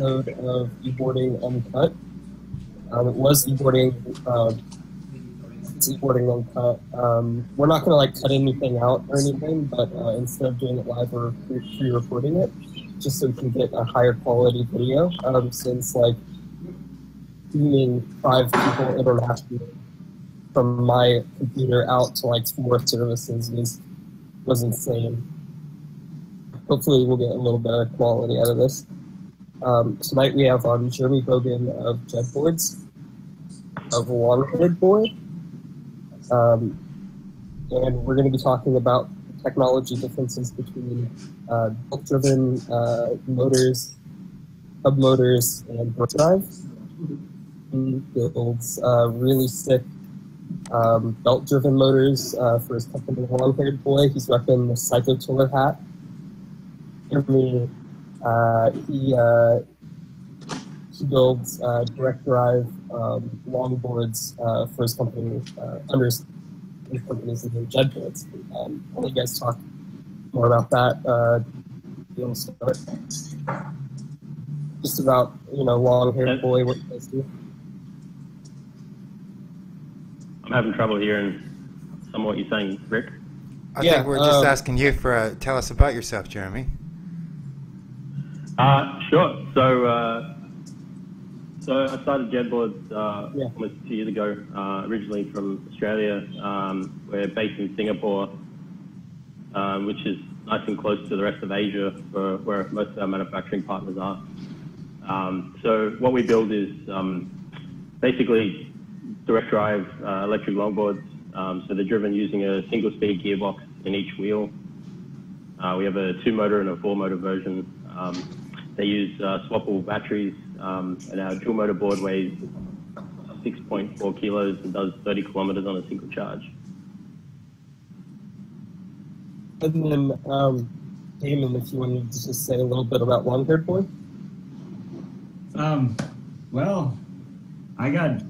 episode of EBoarding Uncut. It was EBoarding. It's EBoarding Uncut. We're not going to cut anything out or anything, but instead of doing it live, we're pre-recording it just so we can get a higher quality video. Since beaming 5 people internationally from my computer out to 4 services was insane. Hopefully we'll get a little bit of quality out of this. Tonight we have on Jeremy Bogon of Gearbox, of Long-Headed Boy, and we're going to be talking about technology differences between belt-driven motors, hub motors, and brake drive. He builds really sick belt-driven motors for his company Long-Haired Boy. He's repping the Psycho Killer hat. Jeremy, he builds direct drive longboards for his company, under his company's name, Gearbox. I'll let you guys talk more about that. You'll start just about Long-Haired Boy, what you guys do. I'm having trouble hearing some of what you're saying, Rick. I think we're just asking you for tell us about yourself, Jeremy. Sure. So I started Skateboards almost 2 years ago, originally from Australia. We're based in Singapore, which is nice and close to the rest of Asia, where most of our manufacturing partners are. So what we build is basically direct drive electric longboards. So they're driven using a single speed gearbox in each wheel. We have a 2-motor and a 4-motor version. They use swappable batteries, and our dual motor board weighs 6.4 kilos and does 30 kilometers on a single charge. And then, Damon, if you wanted to just say a little bit about Long-Haired Boy. Well, I got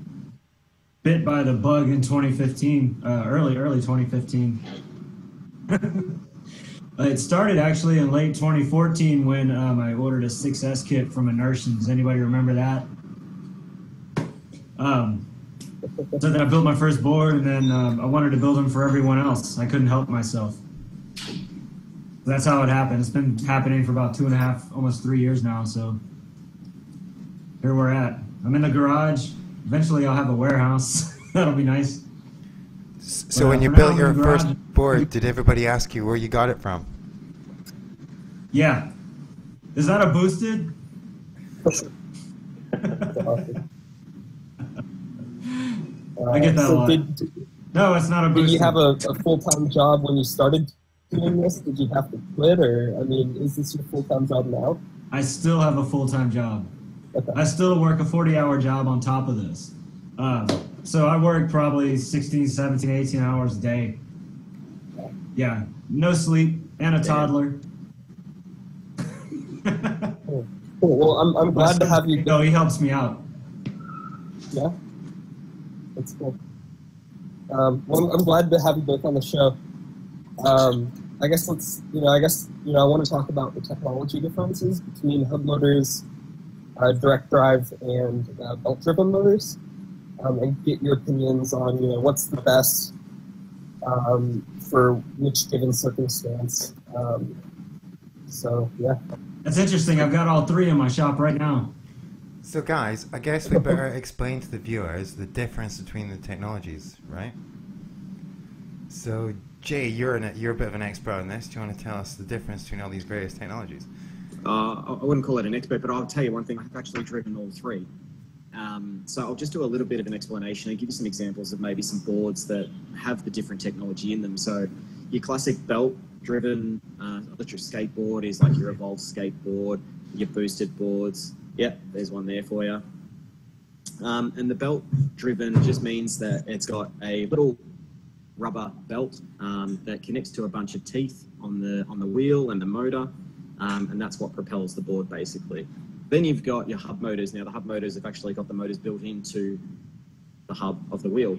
bit by the bug in 2015, early 2015. It started actually in late 2014 when I ordered a 6S kit from Inertian. Does anybody remember that? So then I built my first board, and then I wanted to build them for everyone else. I couldn't help myself. That's how it happened. It's been happening for about 2.5, almost 3 years now, so here we're at. I'm in the garage. Eventually I'll have a warehouse. That'll be nice. So when you built your first board, did everybody ask you where you got it from? Yeah. Is that a boosted? I get that a lot. No, it's not a boosted. Did you have a full-time job when you started doing this? Did you have to quit, or, is this your full-time job now? I still have a full-time job. Okay. I still work a 40-hour job on top of this. So I work probably 16, 17, 18 hours a day. Yeah, no sleep, and a toddler. Cool. Well, I'm glad to have you. No, he helps me out. Yeah, that's cool. Well, I'm glad to have you both on the show. I guess I want to talk about the technology differences between hub motors, direct drive, and belt-driven motors, and get your opinions on what's the best for which given circumstance. So yeah, that's interesting. I've got all 3 in my shop right now. So guys, I guess we better explain to the viewers the difference between the technologies, right? So Jay, you're a bit of an expert on this. Do you want to tell us the difference between all these various technologies? I wouldn't call it an expert, but I'll tell you one thing. I've actually driven all 3. So I'll just do a little bit of an explanation and give you some examples of maybe some boards that have the different technology in them. So your classic belt-driven electric skateboard is like your Evolve skateboard, your boosted boards. Yep, there's one there for you. And the belt-driven just means that it's got a little rubber belt that connects to a bunch of teeth on the wheel and the motor, and that's what propels the board basically. Then you've got your hub motors. Now the hub motors have actually got the motors built into the hub of the wheel,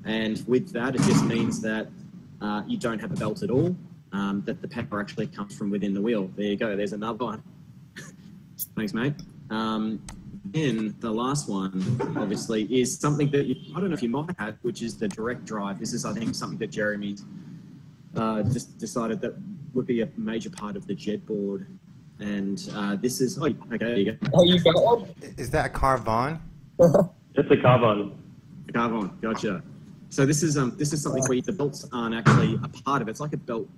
and with that it just means that you don't have a belt at all, that the power actually comes from within the wheel. There you go, there's another one. Thanks, mate. Then the last one, obviously, is something that I don't know if you might have, which is the direct drive. This is, I think, something that Jeremy just decided that would be a major part of the Jetboard. And this is, oh, okay, there you go. Oh, you got one? Is that a Carvon? It's a carbon. Carbon, gotcha. So this is something where the belts aren't actually a part of it. It's like a belt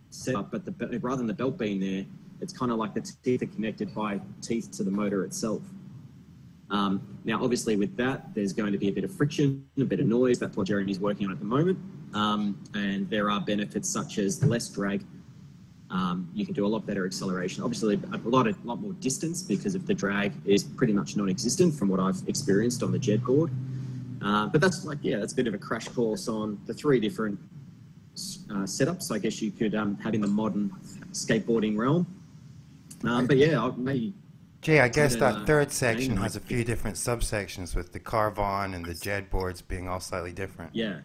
setup, but rather than the belt being there, it's kind of like the teeth are connected by teeth to the motor itself. Now, obviously, with that, there's going to be a bit of friction, a bit of noise. That's what Jeremy's working on at the moment. And there are benefits such as less drag. You can do a lot better acceleration. Obviously, a lot more distance because of the drag is pretty much non-existent from what I've experienced on the Jetboard. But that's that's a bit of a crash course on the 3 different setups, I guess you could have in the modern skateboarding realm. But yeah, maybe. Jay, I guess that third section has a few different subsections with the Carvon and the Jetboards being all slightly different. Yeah.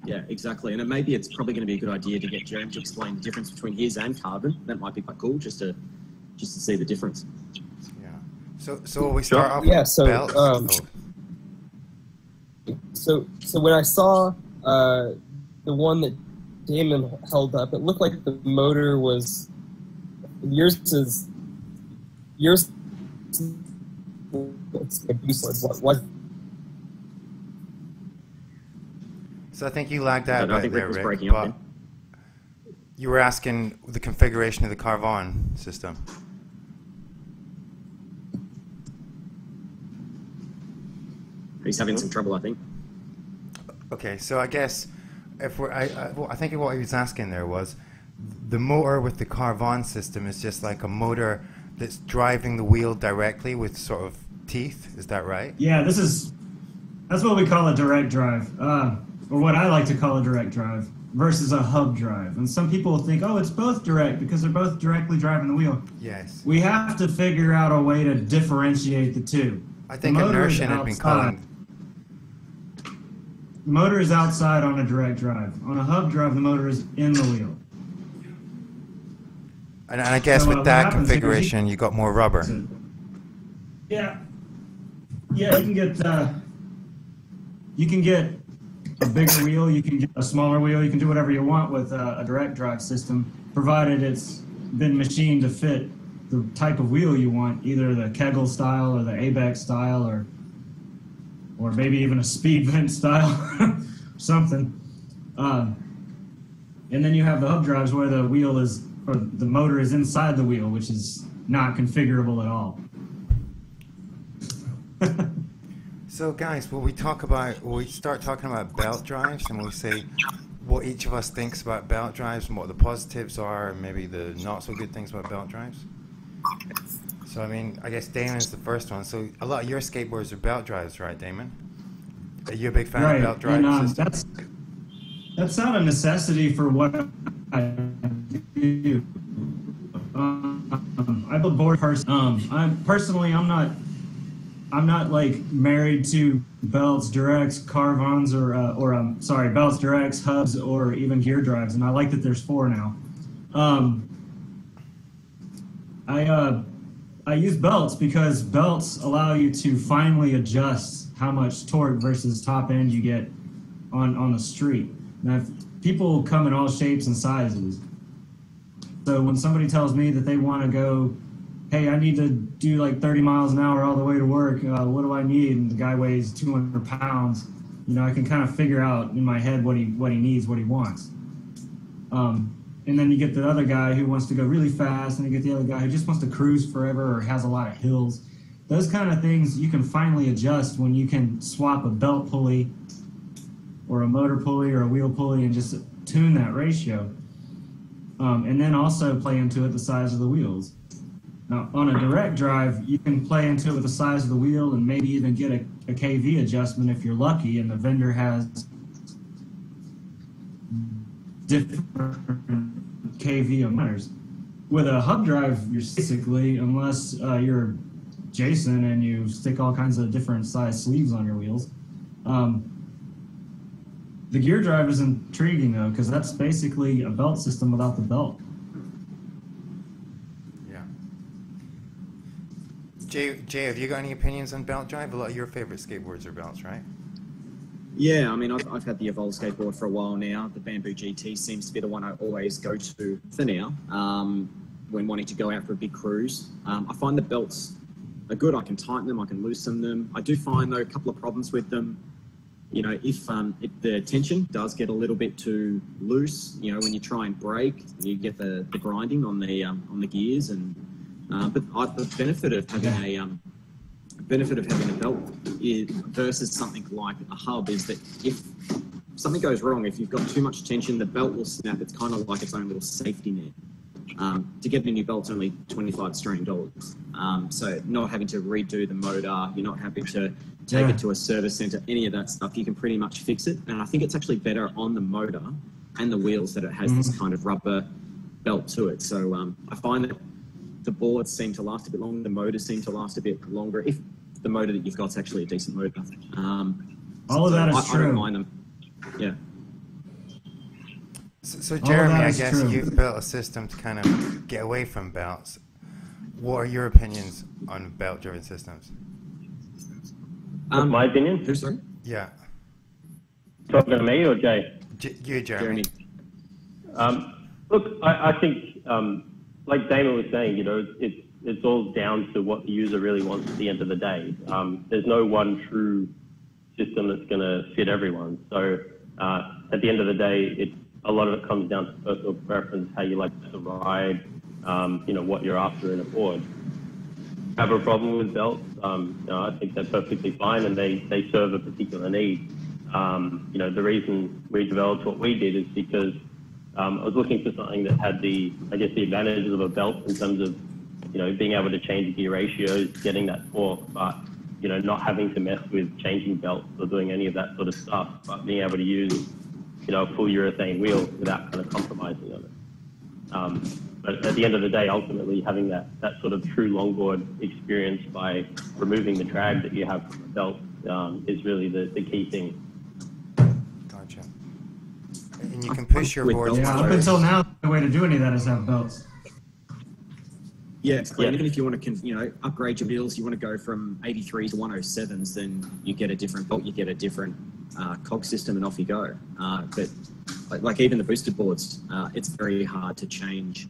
Yeah, exactly. And maybe it's probably going to be a good idea to get Jeremy to explain the difference between his and Carbon. That might be quite cool, just to see the difference. Yeah. So we start off with belts. So when I saw the one that Damon held up, it looked like the motor was yours. What? So I think you lagged out right there, Rick. But you were asking the configuration of the Carvon system. He's having some trouble, I think. Okay, so I guess if we're, I think what he was asking there was the motor with the Carvon system is just like a motor that's driving the wheel directly with sort of teeth. Is that right? Yeah, that's what we call a direct drive. Or what I like to call a direct drive versus a hub drive. And some people think, oh, it's both direct because they're both directly driving the wheel. Yes. We have to figure out a way to differentiate the two. I think inertia had been calling. The motor is outside on a direct drive. On a hub drive, the motor is in the wheel. And I guess with that configuration, you got more rubber. Yeah. Yeah, you can get a bigger wheel, you can get a smaller wheel, you can do whatever you want with a direct drive system, provided it's been machined to fit the type of wheel you want, either the Kegel style or the ABEX style or maybe even a speed vent style, something. And then you have the hub drives where the wheel is, or the motor is inside the wheel, which is not configurable at all. So guys, when we start talking about belt drives and we say what each of us thinks about belt drives and what the positives are and maybe the not so good things about belt drives. So I mean, I guess Damon's the first one. So a lot of your skateboards are belt drives, right, Damon? Are you a big fan of belt drive systems? That's not a necessity for what I do. I build board person. I'm not like married to belts, directs, Carvons, or belts, directs, hubs, or even gear drives, and I like that there's 4 now. I use belts because belts allow you to finely adjust how much torque versus top end you get on the street. Now, people come in all shapes and sizes. So when somebody tells me that they want to go, hey, I need to do like 30 miles an hour all the way to work, what do I need? And the guy weighs 200 pounds. You know, I can kind of figure out in my head what he needs, what he wants. And then you get the other guy who wants to go really fast, and you get the other guy who just wants to cruise forever or has a lot of hills. Those kind of things you can finally adjust when you can swap a belt pulley or a motor pulley or a wheel pulley and just tune that ratio. And then also play into it the size of the wheels. Now, on a direct drive, you can play into it with the size of the wheel and maybe even get a KV adjustment if you're lucky and the vendor has different KV emitters. With a hub drive, you're basically, unless you're Jason and you stick all kinds of different size sleeves on your wheels, the gear drive is intriguing though, because that's basically a belt system without the belt. Yeah. Jay, have you got any opinions on belt drive? A lot of your favorite skateboards are belts, right? Yeah, I mean, I've had the Evolve skateboard for a while now. The Bamboo GT seems to be the one I always go to for now when wanting to go out for a big cruise. I find the belts are good. I can tighten them, I can loosen them. I do find, though, a couple of problems with them. You know, if the tension does get a little bit too loose, you know, when you try and brake, you get the grinding on the gears. And but the benefit of having a belt versus something like a hub is that if something goes wrong, if you've got too much tension, the belt will snap. It's kind of like its own little safety net. To get a new belt's only $25 Australian. So not having to redo the motor, you're not having to take it to a service centre, any of that stuff, you can pretty much fix it. And I think it's actually better on the motor and the wheels that it has this kind of rubber belt to it. So I find that the boards seem to last a bit longer, the motors seem to last a bit longer, if the motor that you've got is actually a decent motor. All of that is true. I don't mind them. Yeah. So Jeremy, I guess you've built a system to kind of get away from belts. What are your opinions on belt-driven systems? My opinion? Sorry? Yeah. Talking to me or Jay? You, Jeremy. Look, I think, like Damon was saying, you know, it's all down to what the user really wants at the end of the day. There's no one true system that's going to fit everyone. So at the end of the day, a lot of it comes down to personal preference, how you like to ride, you know, what you're after in a board. Have a problem with belts? You know, I think they're perfectly fine, and they serve a particular need. You know, the reason we developed what we did is because I was looking for something that had the advantages of a belt in terms of, you know, being able to change gear ratios, getting that torque, but, you know, not having to mess with changing belts or doing any of that sort of stuff, but being able to use, you know, a full urethane wheel without kind of compromising on it. But at the end of the day, ultimately having that sort of true longboard experience by removing the drag that you have from the belt is really the key thing. Gotcha. And you can push your board. Yeah, up until now, the way to do any of that is have belts. Yeah, it's clear. Even if you want to, you know, upgrade your wheels, you want to go from 83 to 107s, then you get a different belt, you get a different cog system, and off you go. But like even the boosted boards, it's very hard to change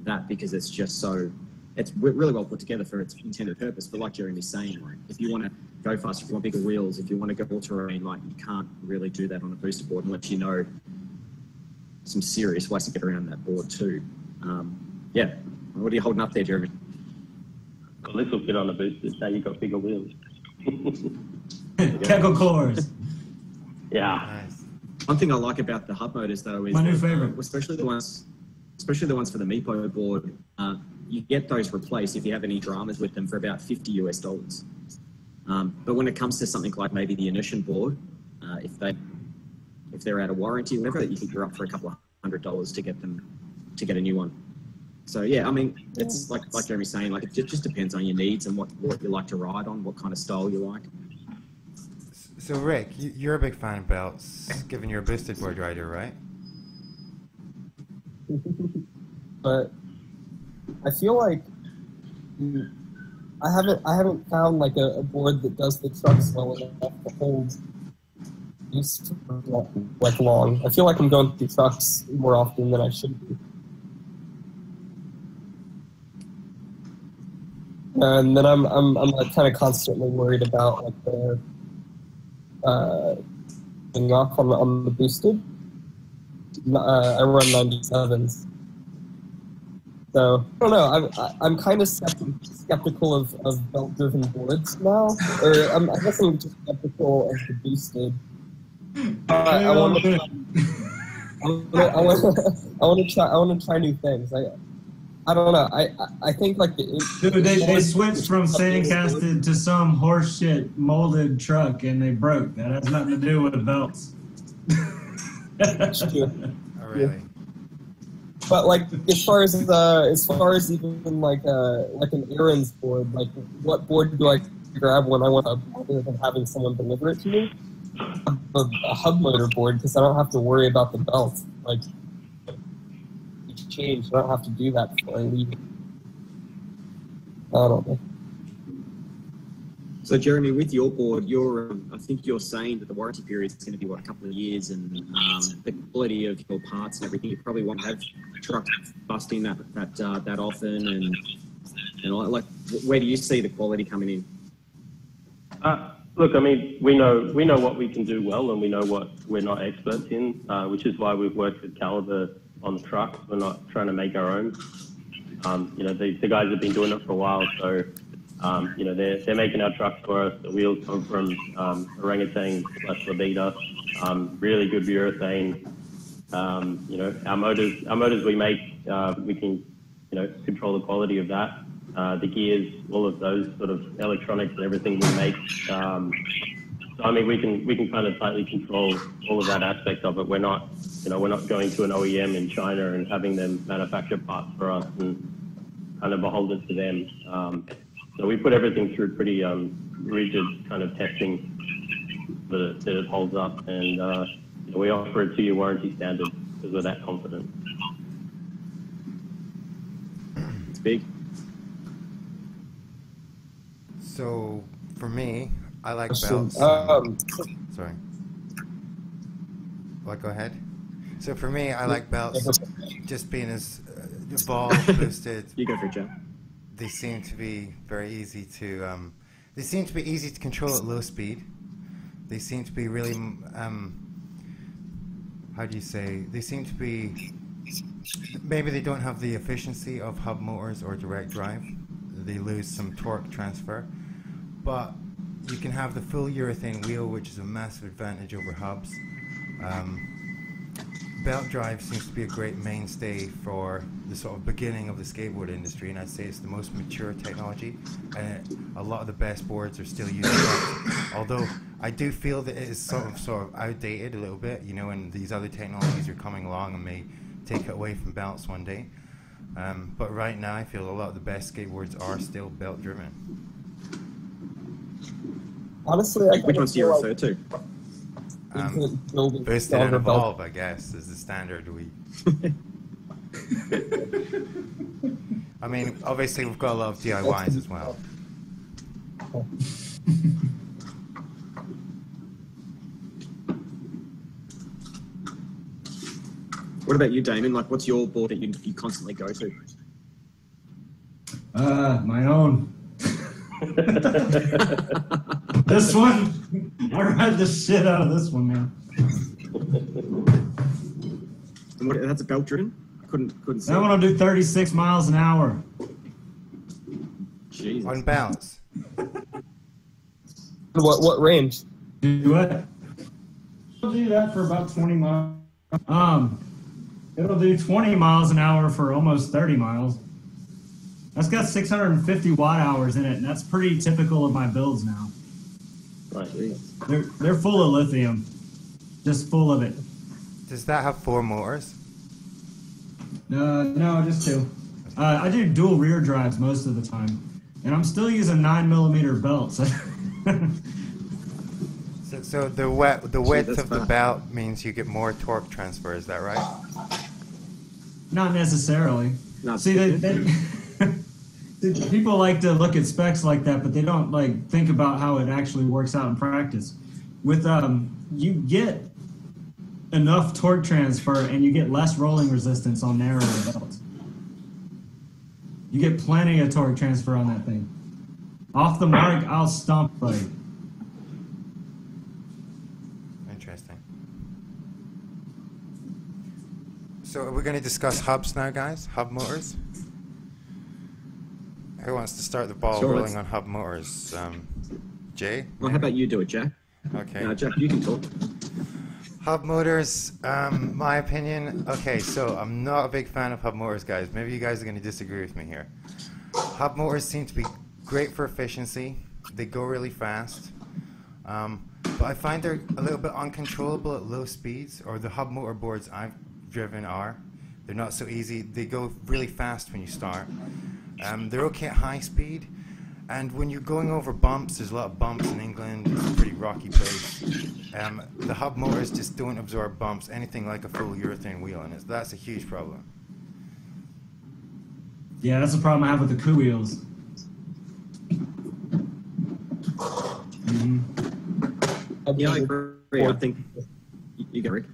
that because it's just so, it's really well put together for its intended purpose. But like Jeremy's saying, like if you want to go faster, if you want bigger wheels, if you want to go all-terrain, like you can't really do that on a boosted board unless you know some serious ways to get around that board too. Yeah. What are you holding up there, Jeremy? Well, this will fit on a boosted, so you've got bigger wheels. Kegel cores. Yeah. Nice. One thing I like about the hub motors though is my new favorite, especially the ones for the Meepo board. You get those replaced if you have any dramas with them for about $50 US. But when it comes to something like maybe the Inertian board, if they're out of warranty or whatever, you think you're up for a couple of $100 to get a new one. So yeah, I mean, it's like Jeremy's saying, like it just depends on your needs and what you like to ride on, what kind of style you like. So Rick, you're a big fan of belts, given you're a boosted board rider, right? But I feel like I haven't found like a board that does the trucks well enough to hold these like long. I feel like I'm going through trucks more often than I should be. And then I'm like kind of constantly worried about like the knock on the boosted. I run 97s, so I don't know. I'm kind of skeptical of belt-driven boards now, or I guess I'm just skeptical of the boosted. I want to try new things. I don't know. I think like they switched from sandcasted to some horseshit molded truck and they broke. That has nothing to do with belts. That's true. Oh, really? But like as far as even like an Aaron's board, like what board do I grab when I want to, rather than having someone deliver it to me? A hub motor board, because I don't have to worry about the belt. Like change. I don't have to do that before I leave. I don't know. So Jeremy, with your board, I think you're saying that the warranty period is going to be, what, a couple of years, and the quality of your parts and everything, you probably won't have trucks busting that often, and all that. Like, where do you see the quality coming in? Look, I mean, we know what we can do well, and we know what we're not experts in, which is why we've worked with Caliber on the trucks. We're not trying to make our own. You know, the guys have been doing it for a while, so you know, they're making our trucks for us. The wheels come from orangutan/Labita, really good urethane. You know, our motors we make, we can, you know, control the quality of that. The gears, all of those sort of electronics and everything we make. So I mean, we can kind of tightly control all of that aspect of it. We're not, you know, we're not going to an OEM in China and having them manufacture parts for us and kind of beholden to them. So we put everything through pretty rigid kind of testing that it holds up, and you know, we offer a 2-year warranty standard because we're that confident. It's big. So for me, I like belts. Sorry. What? Go ahead. So for me, I like belts just being as evolved, boosted. You go for it, Joe. They seem to be very easy to. They seem to be easy to control at low speed. They seem to be really. How do you say? They seem to be. Maybe they don't have the efficiency of hub motors or direct drive. They lose some torque transfer, but you can have the full urethane wheel, which is a massive advantage over hubs. Belt drive seems to be a great mainstay for the sort of beginning of the skateboard industry, and I'd say it's the most mature technology, and a lot of the best boards are still using belts. Although I do feel that it is sort of outdated a little bit, you know, and these other technologies are coming along and may take it away from belts one day. But right now I feel a lot of the best skateboards are still belt driven. Honestly, which ones do you refer to? Boosted and Evolve, I guess, is the standard I mean, obviously we've got a lot of DIYs as well. What about you, Damon? Like, what's your board that you constantly go to? My own. This one, I ride the shit out of this one, man. And what, that's a belt driven? I couldn't see. That one will do 36 miles an hour. Jesus. On balance. What range? Do what? I'll do that for about 20 miles. It'll do 20 miles an hour for almost 30 miles. That's got 650 watt hours in it, and that's pretty typical of my builds now. Right. They're full of lithium, just full of it. Does that have 4 motors? No, just 2. I do dual rear drives most of the time, and I'm still using 9mm belts. So the width of the belt means you get more torque transfer. Is that right? Not necessarily. Not See, people like to look at specs like that, but they don't like think about how it actually works out in practice. With you get enough torque transfer and you get less rolling resistance on narrower belts. You get plenty of torque transfer on that thing. Off the mark, I'll stomp buddy. Interesting. So are we going to discuss hubs now, guys? Hub motors? Who wants to start the ball rolling on hub motors? Jay? Well, how about you do it, Jack? Okay. No, Jack, you can talk. Hub motors, my opinion, okay, so I'm not a big fan of hub motors, guys. Maybe you guys are going to disagree with me here. Hub motors seem to be great for efficiency. They go really fast. But I find they're a little bit uncontrollable at low speeds, or the hub motor boards I've driven are. They're not so easy. They go really fast when you start. They're okay at high speed. And when you're going over bumps, there's a lot of bumps in England. It's a pretty rocky place. The hub motors just don't absorb bumps, anything like a full urethane wheel, and that's a huge problem. Yeah, that's the problem I have with the coup wheels. Yeah, I agree. I think you go, Rick.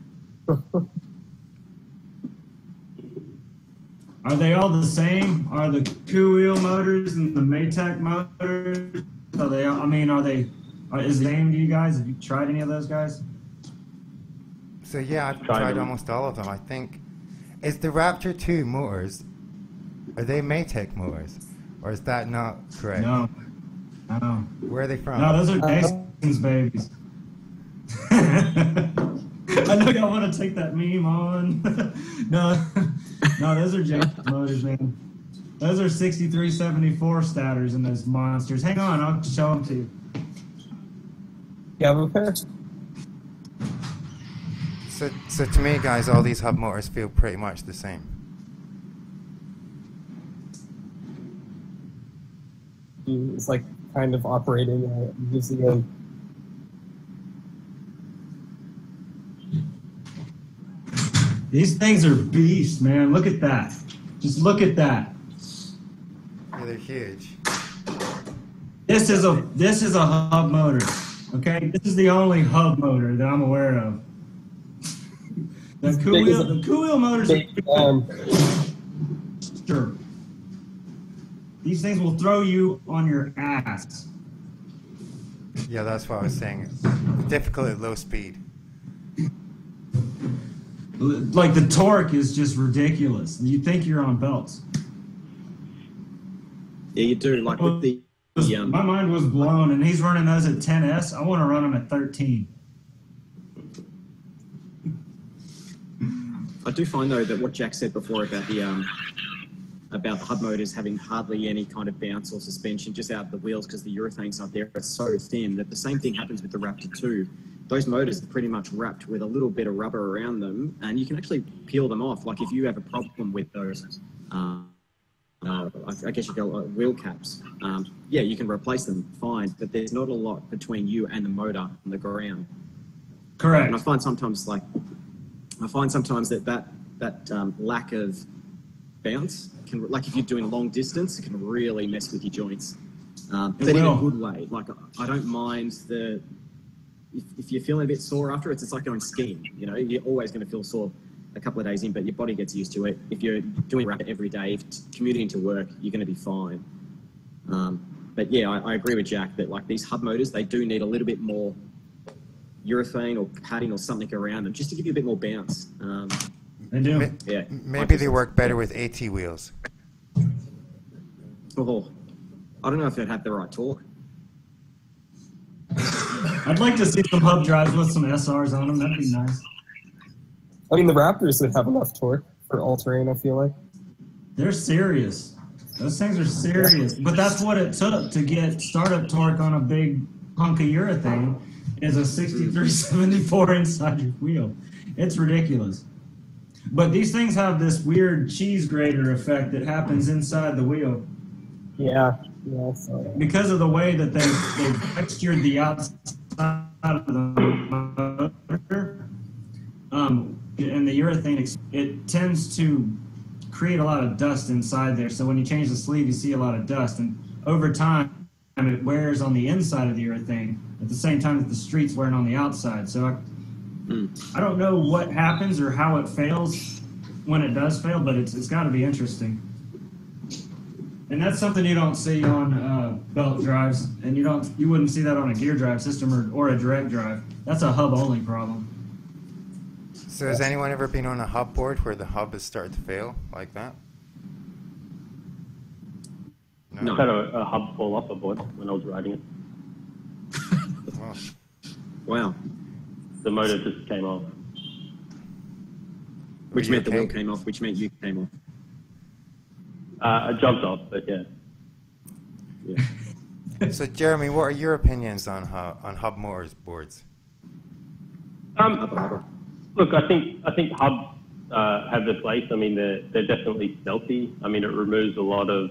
Are they all the same? Are the two-wheel motors and the Maytag motors? Are they? I mean, are they? Is the same to you guys? Have you tried any of those guys? So yeah, I've tried almost all of them. I think is the Raptor 2 motors. Are they Maytag motors, or is that not correct? No. Where are they from? No, those are Jason's babies. I know y'all want to take that meme on. No, those are Jason's motors, man. Those are 6374 stators in those monsters. Hang on, I'll show them to you. You have a pair? So to me, guys, all these hub motors feel pretty much the same. It's like kind of operating using a. These things are beasts, man. Look at that. Just look at that. Yeah, they're huge. This is a hub motor. Okay, this is the only hub motor that I'm aware of. The cool wheel motors are sure. These things will throw you on your ass. Yeah, that's what I was saying. Difficult at low speed. Like the torque is just ridiculous. You think you're on belts. Yeah, you do. Like with the my mind was blown, and he's running those at 10s. I want to run them at 13. I do find though that what Jack said before about the hub motors having hardly any kind of bounce or suspension just out of the wheels because the urethane's not there, it's so thin that the same thing happens with the Raptor 2. Those motors are pretty much wrapped with a little bit of rubber around them, and you can actually peel them off. Like if you have a problem with those, I guess you go wheel caps. Yeah, you can replace them, fine, but there's not a lot between you and the motor on the ground. Correct. And I find sometimes that lack of bounce can, like if you're doing long distance, it can really mess with your joints. But in a good way. Like I don't mind if you're feeling a bit sore after it's like going skiing. You know, you're always going to feel sore a couple of days in, but your body gets used to it. If you're doing rapid every day, if commuting to work, you're going to be fine. But yeah, I agree with Jack that like these hub motors, they do need a little bit more urethane or padding or something around them just to give you a bit more bounce. They do. Yeah. Maybe they work better with AT wheels. Oh, I don't know if they'd have the right torque. I'd like to see some hub drives with some SRs on them. That'd be nice. I mean, the Raptors would have enough torque for all-terrain, I feel like. They're serious. Those things are serious. But that's what it took to get startup torque on a big hunk of urethane is a 6374 inside your wheel. It's ridiculous. But these things have this weird cheese grater effect that happens inside the wheel. Yeah. So. Because of the way that they've textured the outside of the motor, and the urethane, it tends to create a lot of dust inside there. So when you change the sleeve, you see a lot of dust. And over time, it wears on the inside of the urethane at the same time that the street's wearing on the outside. So I don't know what happens or how it fails when it does fail, but it's got to be interesting. And that's something you don't see on belt drives, and you wouldn't see that on a gear drive system or a direct drive. That's a hub-only problem. So has anyone ever been on a hub board where the hub has started to fail like that? No. I had a hub fall off a board when I was riding it. Wow. The motor just came off. Which meant the wheel came off, which meant you came off. I jumped off, but yeah. So Jeremy, what are your opinions on hub motors boards? Look, I think hubs have their place. I mean, they're definitely stealthy. I mean, it removes a lot of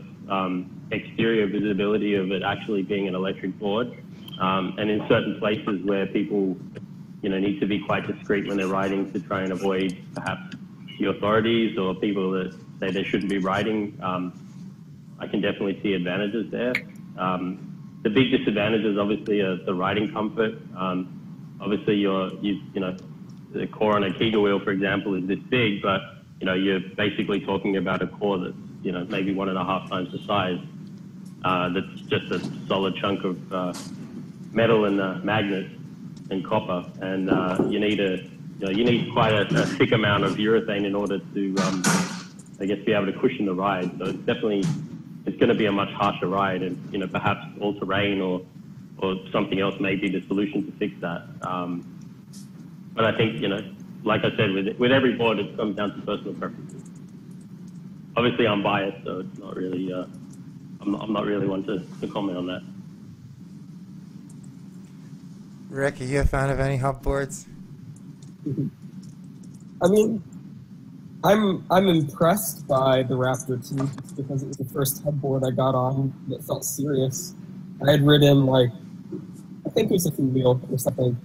exterior visibility of it actually being an electric board. And in certain places where people, need to be quite discreet when they're riding to try and avoid perhaps the authorities or people that say they shouldn't be riding, I can definitely see advantages there. The big disadvantages obviously are the riding comfort. Obviously, you know, the core on a Kegel wheel, for example, is this big, but you know, you're basically talking about a core that's, you know, maybe 1.5 times the size. That's just a solid chunk of metal and magnets and copper, and you need quite a thick amount of urethane in order to, I guess, be able to cushion the ride. So it's going to be a much harsher ride, and you know, perhaps all terrain or something else may be the solution to fix that. But I think, you know, like I said, with every board, it comes down to personal preferences. Obviously, I'm biased, so it's not really. I'm not really one to comment on that. Rick, are you a fan of any hub boards? I mean, I'm impressed by the Raptor 2 just because it was the first hub board I got on that felt serious. I had ridden, like, I think it was a free wheel or something.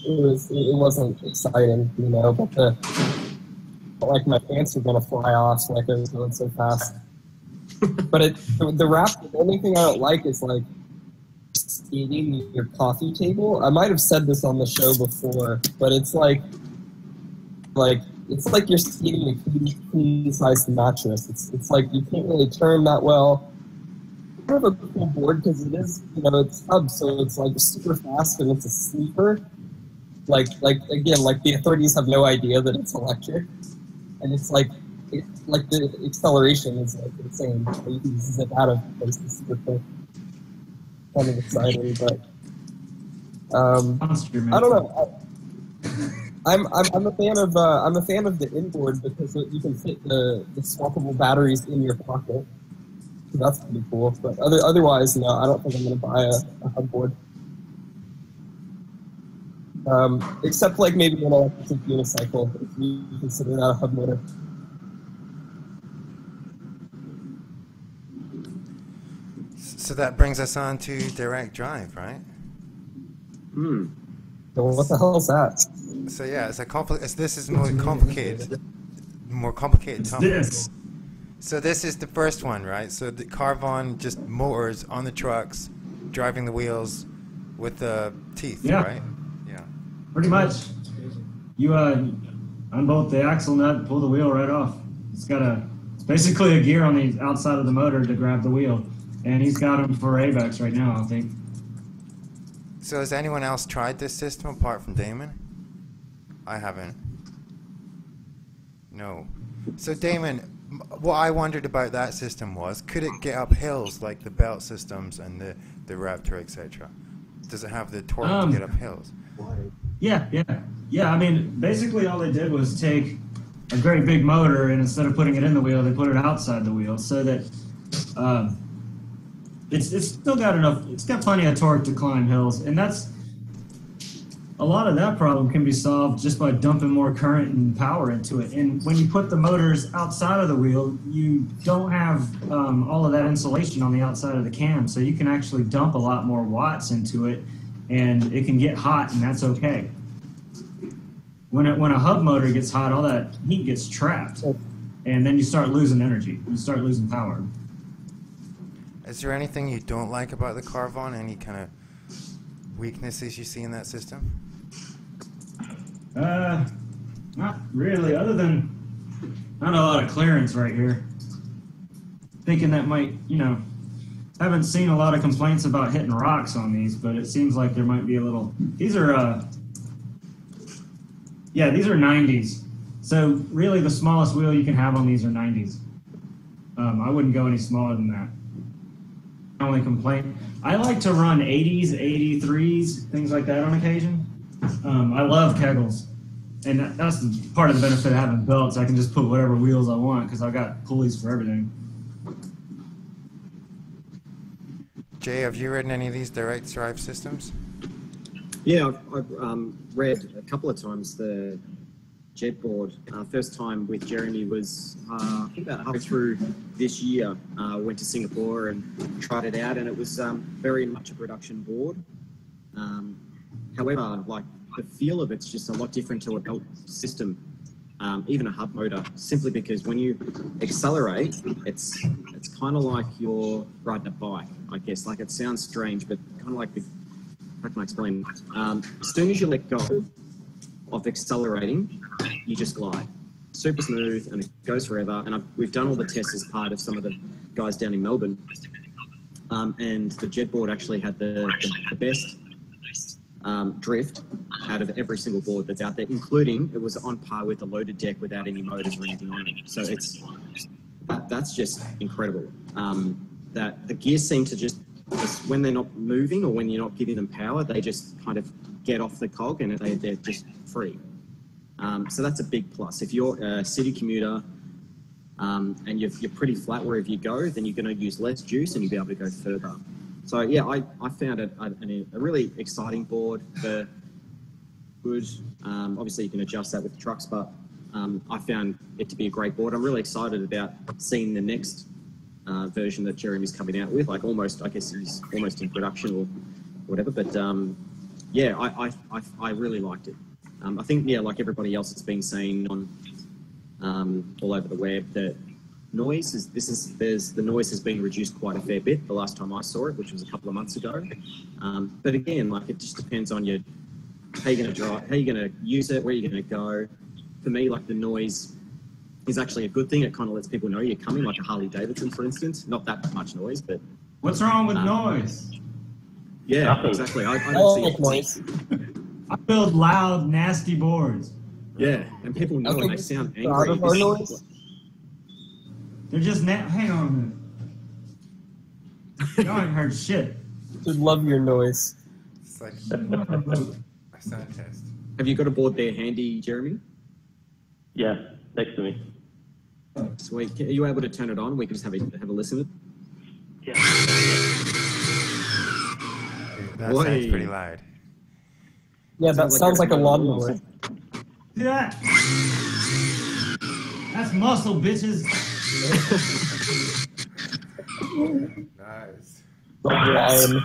It wasn't exciting, you know, but like my pants were gonna fly off, like I was going so fast. But the Raptor, the only thing I don't like is like skating your coffee table. I might have said this on the show before, but it's like you're skating a queen-sized mattress. It's like you can't really turn that well. I have a cool board because it is, you know, it's hub, so it's like super fast and it's a sleeper. Like again, like the authorities have no idea that it's electric, and it's like the acceleration is like insane. You can just zip out of places super quick. Kind of exciting, but I don't know. I'm a fan of the inboard because you can fit the swappable batteries in your pocket. So that's pretty cool. But otherwise, no, I don't think I'm going to buy a hub board. Except like maybe an electric unicycle, if you consider that a hub motor. So that brings us on to direct drive, right? So what the hell is that? So yeah, this is more complicated topic. So this is the first one, right? So the Carvon, just motors on the trucks, driving the wheels with the teeth, right? Yeah. Pretty much. You unbolt the axle nut, pull the wheel right off. It's basically a gear on the outside of the motor to grab the wheel. And he's got them for ABEX right now, I think. So has anyone else tried this system apart from Damon? I haven't. No. So Damon, what I wondered about that system was, could it get up hills like the belt systems and the Raptor, etc.? Does it have the torque to get up hills? Yeah. I mean, basically all they did was take a very big motor, and instead of putting it in the wheel, they put it outside the wheel so that it's still got enough. It's got plenty of torque to climb hills, and that's a lot of that problem can be solved just by dumping more current and power into it. And when you put the motors outside of the wheel, you don't have all of that insulation on the outside of the cam, so you can actually dump a lot more watts into it, and it can get hot, and that's okay. When a hub motor gets hot, all that heat gets trapped, and then you start losing energy. You start losing power. Is there anything you don't like about the Carvon? Any kind of weaknesses you see in that system? Not really, other than not a lot of clearance right here. Thinking that might, you know, haven't seen a lot of complaints about hitting rocks on these, but it seems like there might be a little. These are 90s. So really the smallest wheel you can have on these are 90s. I wouldn't go any smaller than that. Only complaint. I like to run 80s, 83s, things like that on occasion. I love kegels, and that's part of the benefit of having belts. I can just put whatever wheels I want because I've got pulleys for everything. Jay, have you ridden any of these direct drive systems? Yeah, I've read a couple of times the Jetboard. First time with Jeremy was I think about halfway through this year. Went to Singapore and tried it out, and it was very much a production board. However, like the feel of it's just a lot different to a belt system. even a hub motor, simply because when you accelerate, it's kind of like you're riding a bike, I guess. Like, it sounds strange, but kind of like how can I explain? As soon as you let go of accelerating, you just glide. Super smooth, and it goes forever. And we've done all the tests as part of some of the guys down in Melbourne. And the Jetboard actually had the best drift out of every single board that's out there, including it was on par with the loaded deck without any motors or anything on it. So that's just incredible. That the gears seem to just when they're not moving or when you're not giving them power, they just kind of get off the cog and they're just free. So that's a big plus. If you're a city commuter and you're pretty flat wherever you go, then you're going to use less juice and you'll be able to go further. So yeah, I found it a really exciting board. For good. Obviously, you can adjust that with the trucks, but I found it to be a great board. I'm really excited about seeing the next version that Jeremy's coming out with. Like, almost, I guess he's almost in production or whatever. But yeah, I really liked it. I think, yeah, like everybody else has been saying on all over the web, that noise the noise has been reduced quite a fair bit the last time I saw it, which was a couple of months ago. But again, like, it just depends on how you're going to drive, how you're going to use it, where you're going to go. For me, like, the noise is actually a good thing. It kind of lets people know you're coming, like a Harley Davidson, for instance. Not that much noise, but what's wrong with noise? Yeah, exactly. I don't see it. Noise. I build loud, nasty boards. Yeah, and people know and they sound angry. Out of our noise. They're just hang on a minute. Y'all ain't heard shit. Just love your noise. It's like a sound test. Have you got a board there handy, Jeremy? Yeah, next to me. Sweet. Are you able to turn it on? We can just have a listen. Yeah. That sounds pretty loud. Yeah, that sounds like a lawnmower. Yeah. That's muscle, bitches. Nice. Ryan.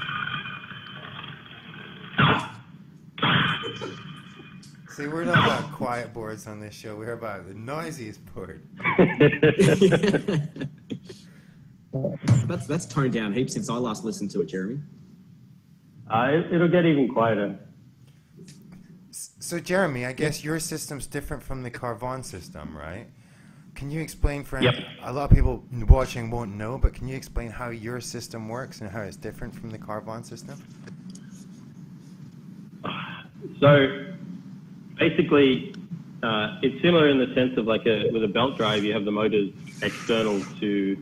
See, we're not about quiet boards on this show. We're about the noisiest board. That's toned down heaps since I last listened to it, Jeremy. It'll get even quieter. So, Jeremy, I guess your system's different from the Carvon system, right? Can you explain for a lot of people watching won't know, but can you explain how your system works and how it's different from the Carvon system? So basically, it's similar in the sense of like with a belt drive, you have the motors external to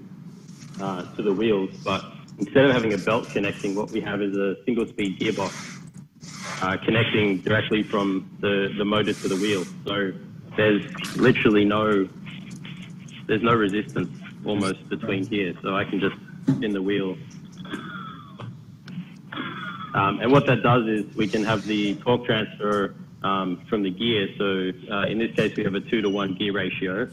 the wheels, but instead of having a belt connecting, what we have is a single-speed gearbox connecting directly from the motor to the wheel. So there's literally no resistance almost between gears, so I can just spin the wheel. And what that does is we can have the torque transfer from the gear. So in this case, we have a 2-to-1 gear ratio.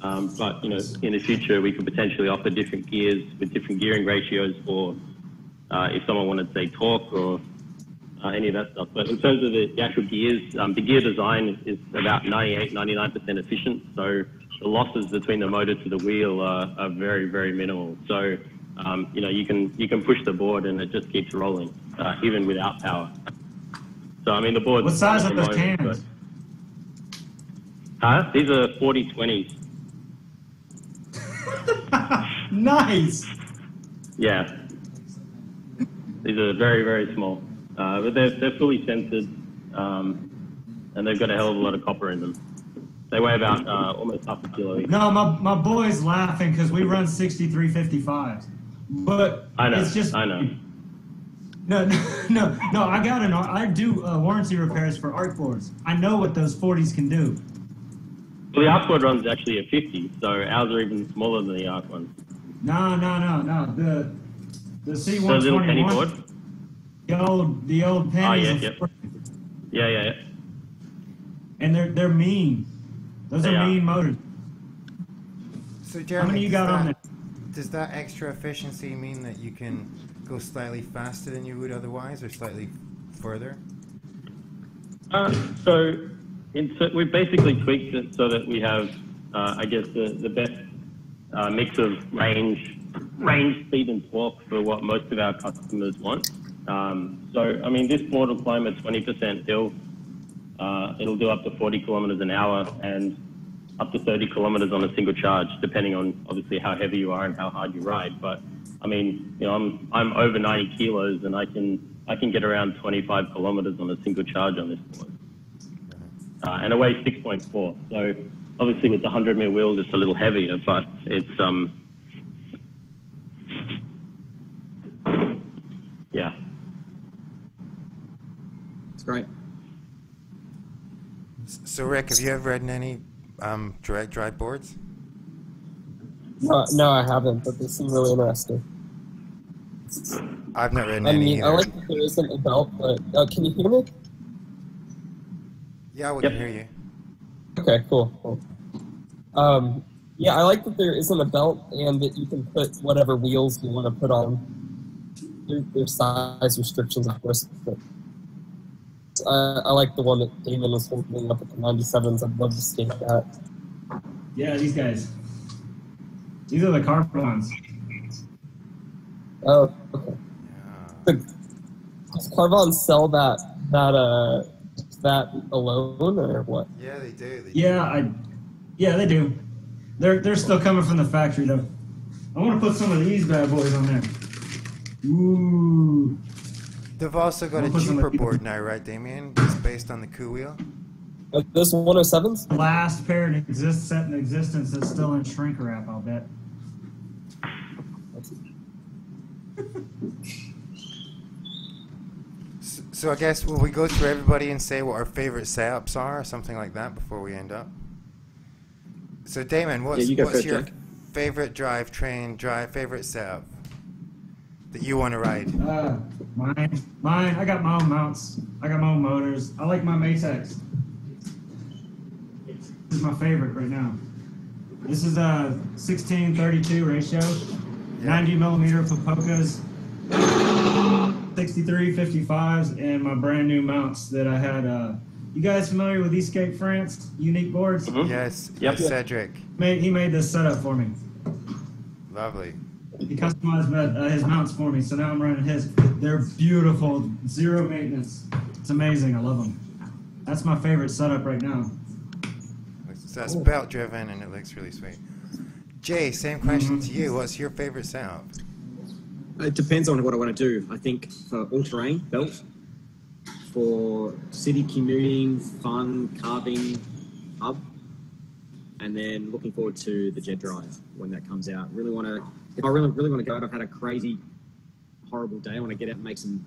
But in the future, we could potentially offer different gears with different gearing ratios for if someone wanted to say torque or any of that stuff. But in terms of the actual gears, the gear design is about 99% efficient. So the losses between the motor to the wheel are very, very minimal. So you can push the board and it just keeps rolling, even without power. So I mean, the board. What size are those cans? These are 40/20s. Nice. Yeah. These are very, very small, but they're fully censored, and they've got a hell of a lot of copper in them. They weigh about almost half a kilo each. No, my boy's laughing because we run 6355s, but I know. It's just I know. No. I do warranty repairs for arc boards. I know what those 40s can do. Well, the arc board runs actually a 50, so ours are even smaller than the arc ones. No. The C121. The little penny board. The old pennies. Yeah. And they're mean. Those are mean motors. So, Jeremy, how many you got on there? Does that extra efficiency mean that you can go slightly faster than you would otherwise, or slightly further? So we've basically tweaked it so that we have, I guess, the best mix of range, speed, and torque for what most of our customers want. So, I mean, this board will climb at 20% hill. It'll do up to 40 kilometers an hour and up to 30 kilometers on a single charge, depending on obviously how heavy you are and how hard you ride. But I mean, you know, I'm over 90 kilos and I can get around 25 kilometers on a single charge on this board. And it weighs 6.4. So obviously with the 100 mil wheels, it's a little heavier, but it's yeah. It's great. So Rick, have you ever ridden any direct drive boards? No, I haven't, but they seem really interesting. I've not ridden any either. I like that there isn't a belt, but can you hear me? Yeah, we can hear you. Okay, cool. Yeah, I like that there isn't a belt and that you can put whatever wheels you want to put on. There's size restrictions, of course, but I like the one that Damon was holding up at the 97s. I'd love to skate that. Yeah, these guys. These are the carbons. Oh, okay. Yeah. Does Carvon sell that alone or what? Yeah, they do. Yeah, they do. They're still coming from the factory though. I want to put some of these bad boys on there. Ooh. They've also got a cheaper board now, right, Damien? It's based on the Coup wheel. Those 107s? The last pair set in existence that's still in shrink wrap, I'll bet. So I guess will we go through everybody and say what our favorite setups are, or something like that, before we end up? So Damon, what's your favorite favorite setup that you want to ride? Mine. I got my own mounts. I got my own motors. I like my Matex. This is my favorite right now. This is a 16:32 ratio, 90 millimeter for Pokas, 63 55s, and my brand new mounts that I had. You guys familiar with Escape France Unique Boards? Mm-hmm. Yes. Yep. Cedric. He made this setup for me. Lovely. He customized his mounts for me, so now I'm running his. They're beautiful, zero maintenance. It's amazing. I love them. That's my favorite setup right now. So that's belt driven and it looks really sweet. Jay, same question to you. What's your favorite setup? It depends on what I want to do. I think for all-terrain belt, for city commuting, fun, carving, hub, and then looking forward to the jet drive when that comes out. If I really want to go out, I've had a crazy, horrible day. I want to get out and make some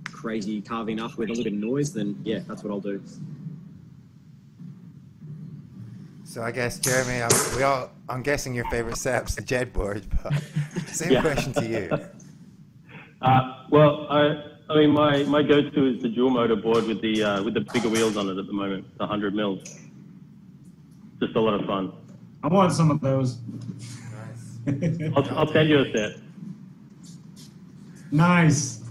crazy carving up with a little bit of noise, then yeah, that's what I'll do. So I guess, Jeremy, I'm guessing your favorite setup's the jet board, but same question to you. Well, I mean, my go-to is the dual motor board with the bigger wheels on it at the moment, the 100 mils. Just a lot of fun. I want some of those. Nice. I'll send you a set. Nice.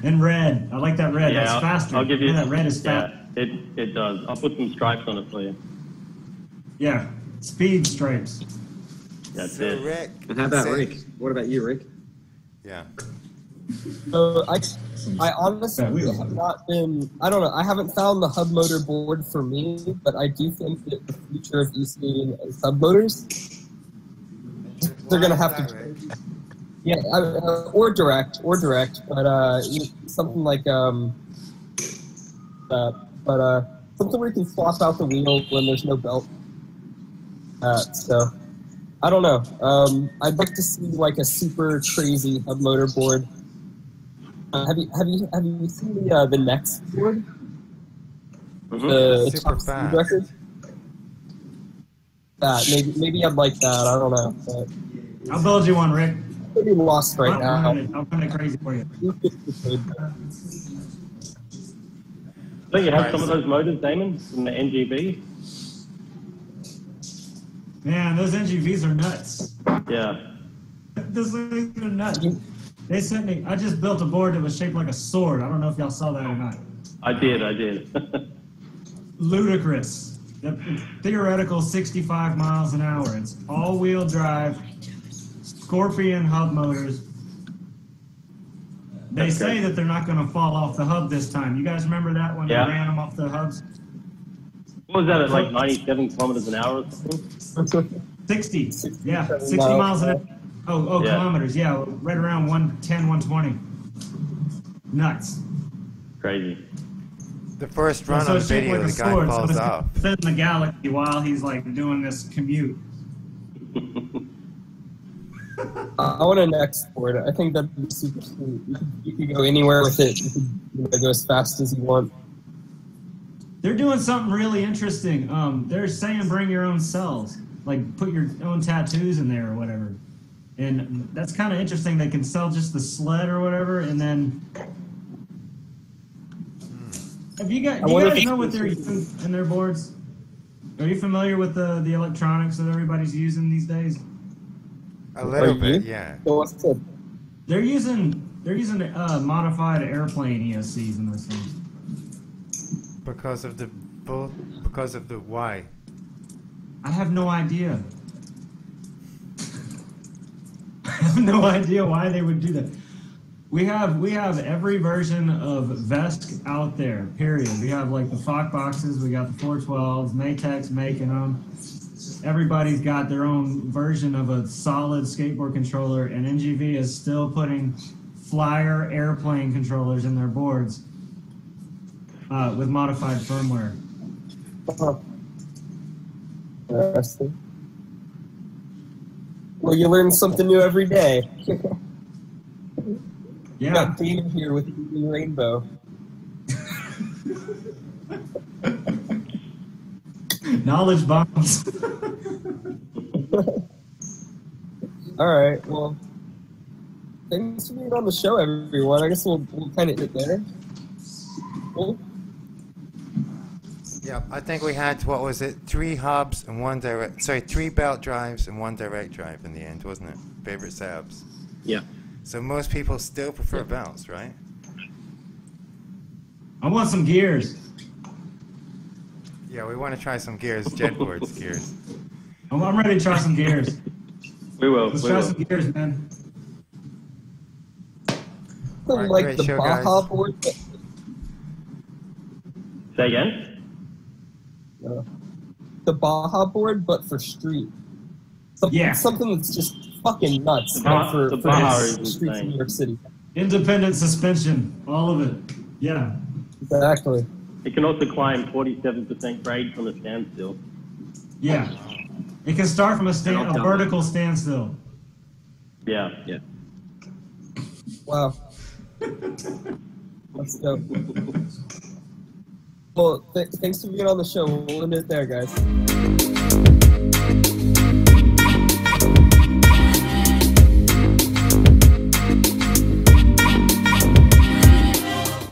And red. I like that red. Yeah, that's faster. I'll give you. that red is fast. Yeah, it does. I'll put some stripes on it for you. Yeah, speed stripes. That's so it. Rick, And how about Rick? What about you, Rick? Yeah. I honestly have not been. I don't know. I haven't found the hub motor board for me, but I do think that the future of e-skating is hub motors. They're gonna have to. Yeah, or direct, but something like something where you can swap out the wheel when there's no belt. So I don't know. I'd like to see like a super crazy hub motor board. Have you seen the next board? Mm-hmm. The Super top speed fast. record? Maybe I'd like that. I don't know. But I'll build you one, Rick. pretty lost right now. I'll run it crazy for you. Don't you have some of those motors, Damon, from the NGV? Man, those NGVs are nuts. Yeah. Those things are nuts. They sent me. I just built a board that was shaped like a sword. I don't know if y'all saw that or not. I did. Ludicrous. The theoretical 65 miles an hour. It's all-wheel drive, Scorpion hub motors. They say that they're not going to fall off the hub this time. You guys remember that when they ran them off the hubs? What was that at like 97 kilometers an hour or something? 60. Yeah, 60 miles an hour. Oh, yeah. Kilometers. Yeah, right around 110, 120. Nuts. Crazy. The first run on video, the guy falls off. In the galaxy while he's like doing this commute. I want an export. I think that'd be super sweet. You could go anywhere with it. You could go as fast as you want. They're doing something really interesting. They're saying bring your own cells. Like put your own tattoos in there or whatever. And that's kind of interesting. They can sell just the sled or whatever, and then... do you guys know what they're using in their boards? Are you familiar with the electronics that everybody's using these days? A little bit, yeah. They're using modified airplane ESCs in this thing. Because of the why? I have no idea. I have no idea why they would do that. We have every version of vest out there, period. We have like the Fox boxes, we got the 412s, Matex making them. Everybody's got their own version of a solid skateboard controller, and NGV is still putting Flyer airplane controllers in their boards with modified firmware. Interesting. Well, you learn something new every day. Yeah. You got Dana here with the rainbow. Knowledge bombs. All right. Well, thanks for being on the show, everyone. I guess we'll kind of get there. Cool. Yeah, I think we had, what was it, 3 hubs and 3 belt drives and 1 direct drive in the end, wasn't it? Favorite setups. Yeah. So most people still prefer belts, right? I want some gears. Yeah, we want to try some gears, Jetboards gears. I'm ready to try some gears. We will. Let's try some gears, man. Right, like the show, Baja board. Say again? The Baja board, but for street. Something that's just fucking nuts for streets in New York City. Independent suspension, all of it. Yeah. Exactly. It can also climb 47% grade from a standstill. Yeah. It can start from a vertical standstill. Yeah. Yeah. Wow. Let's go. Well, thanks for being on the show. We'll end it there, guys.